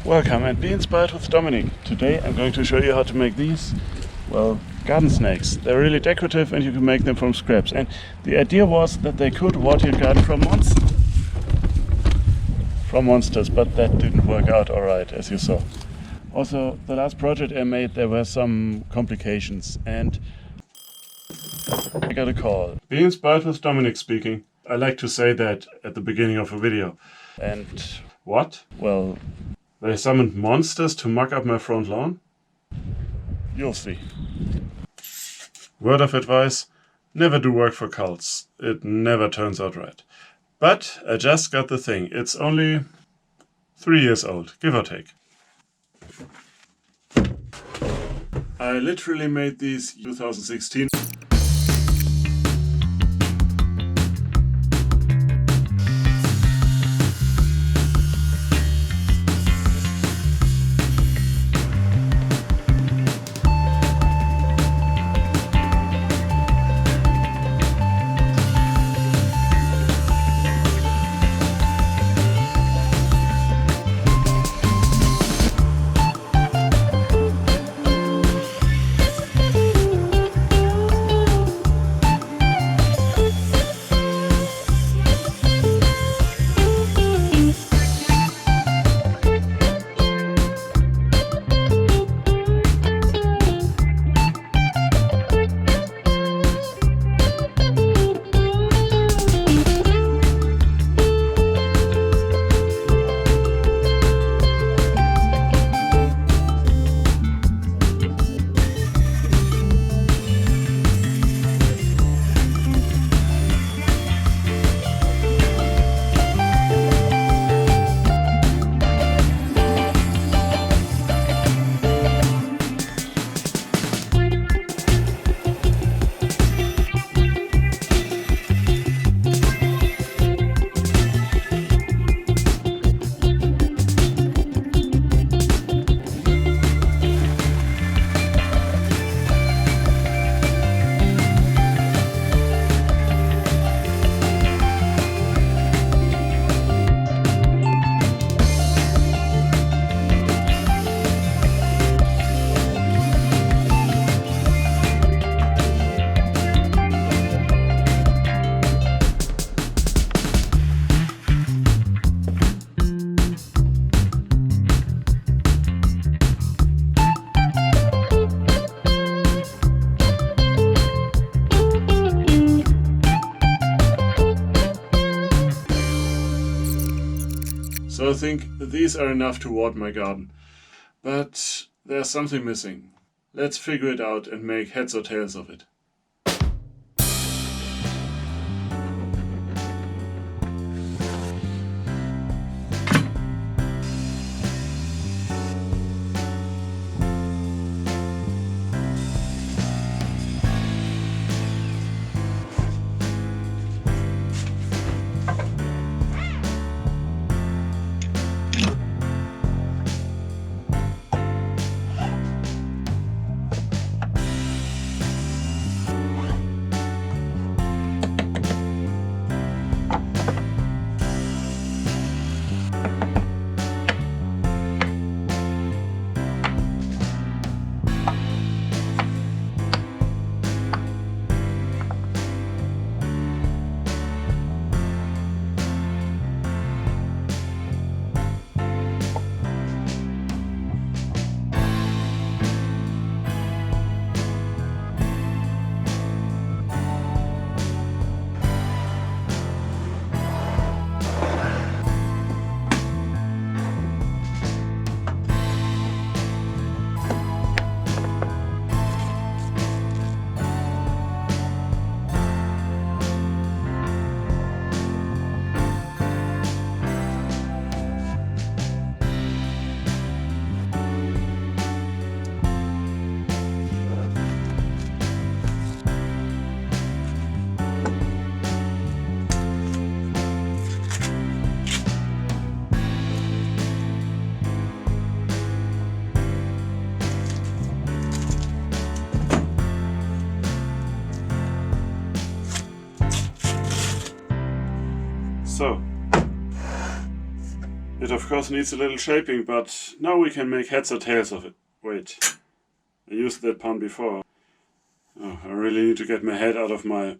Welcome and be inspired with Dominic. Today I'm going to show you how to make these, garden snakes. They're really decorative and you can make them from scraps. And the idea was that they could water your garden from monsters, but that didn't work out alright, as you saw. Also, the last project I made, there were some complications and I got a call. Be inspired with Dominic speaking. I like to say that at the beginning of a video. And what? Well, they summoned monsters to muck up my front lawn? You'll see. Word of advice, never do work for cults. It never turns out right. But I just got the thing. It's only 3 years old, give or take. I literally made these in 2016. So I think these are enough to water my garden. But there's something missing. Let's figure it out and make heads or tails of it. It of course needs a little shaping, but now we can make heads or tails of it. Wait, I used that pun before. Oh, I really need to get my head out of my...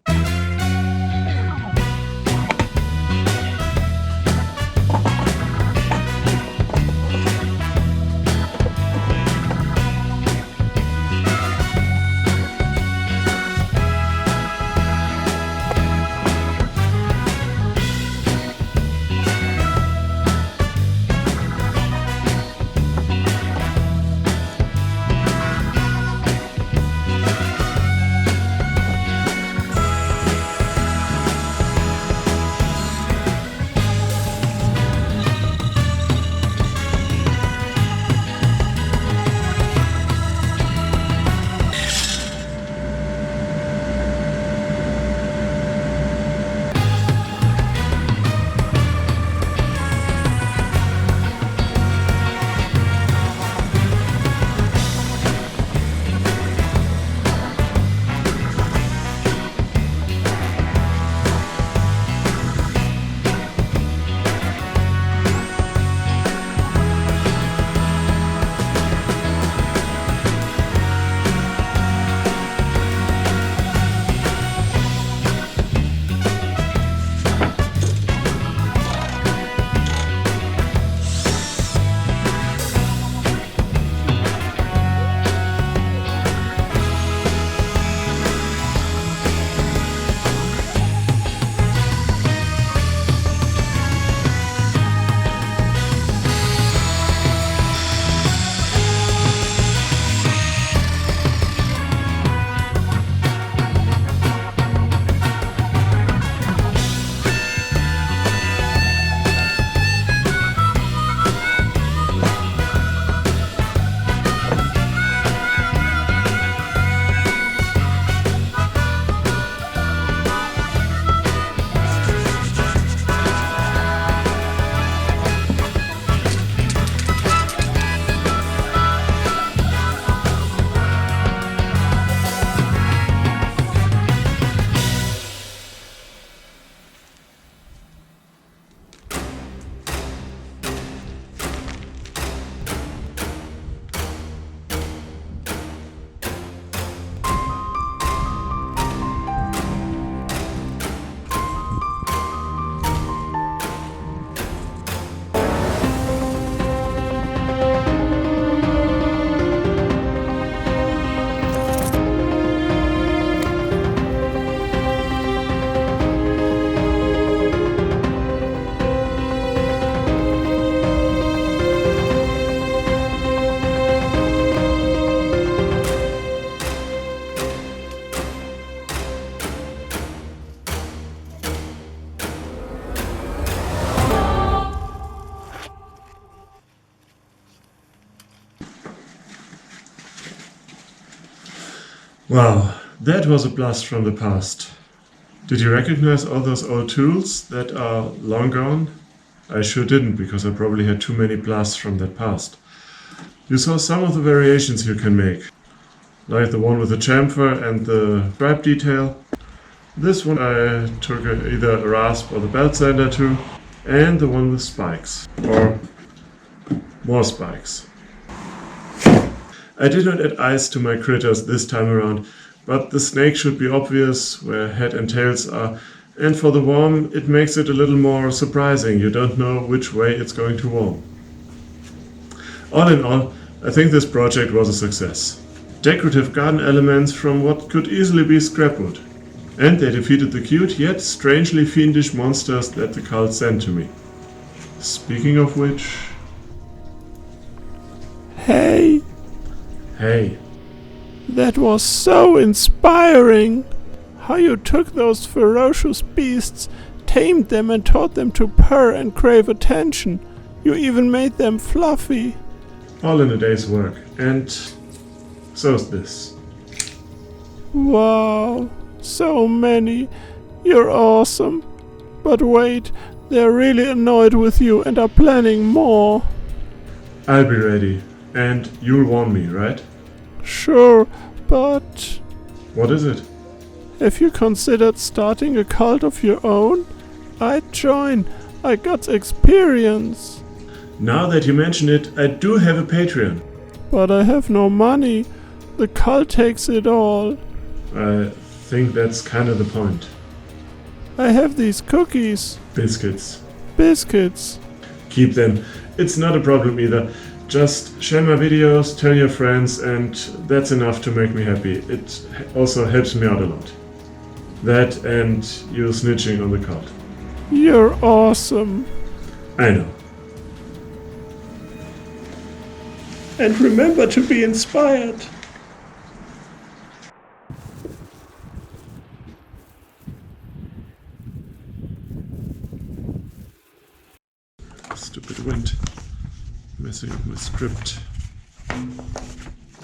Wow, that was a blast from the past. Did you recognize all those old tools that are long gone? I sure didn't, because I probably had too many blasts from that past. You saw some of the variations you can make, like the one with the chamfer and the stripe detail. This one I took either a rasp or the belt sander to, and the one with spikes, or more spikes. I did not add eyes to my critters this time around, but the snake should be obvious where head and tails are, and for the worm it makes it a little more surprising. You don't know which way it's going to worm. All in all, I think this project was a success. Decorative garden elements from what could easily be scrapwood. And they defeated the cute yet strangely fiendish monsters that the cult sent to me. Speaking of which... Hey! Hey. That was so inspiring! How you took those ferocious beasts, tamed them and taught them to purr and crave attention. You even made them fluffy. All in a day's work. And so's this. Wow, so many. You're awesome. But wait, they're really annoyed with you and are planning more. I'll be ready. And you'll warn me, right? Sure, but... What is it? Have you considered starting a cult of your own? I'd join. I got experience. Now that you mention it, I do have a Patreon. But I have no money. The cult takes it all. I think that's kind of the point. I have these cookies. Biscuits. Biscuits. Keep them. It's not a problem either. Just share my videos, tell your friends, and that's enough to make me happy. It also helps me out a lot. That and you snitching on the cult. You're awesome. I know. And remember to be inspired. Stupid wind. Messing up my script.